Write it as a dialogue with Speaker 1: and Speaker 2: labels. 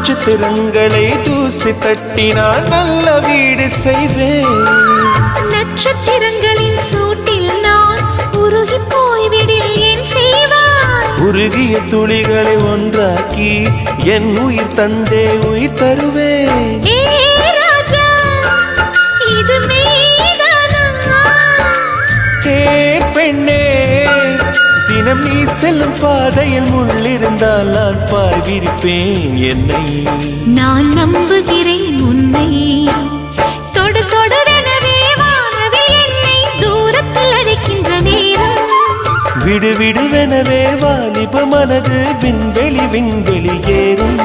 Speaker 1: நட்சத்திரங்களை தூசி தட்டினால் நல்ல வீடு செய்வேன்.
Speaker 2: நட்சத்திரங்களின் சூட்டில் நான் உருகி போய்விடில் ஏன் செய்வாய்?
Speaker 1: உருகிய துளிகளை ஒன்றாக்கி என் உயிர் தந்தே உயிர் தருவேன்.
Speaker 2: ஏ ராஜா, இது மெய்தானா?
Speaker 1: ஏ பெண்ணே, தினம் நீ செல்லும் பாதையில் முள்ளிருந்தால் நான் பாய் விரிப்பேன் என்னை.
Speaker 2: நான் நம்புகிறேன் உன்னை. தொடு தொடுவெனவே வானவில் என்னை தூரத்தில் அழைக்கின்ற நேரம்.
Speaker 1: விடு விடுவெனவே வாலிப மனது விண்வெளி விண்வெளி ஏறும்.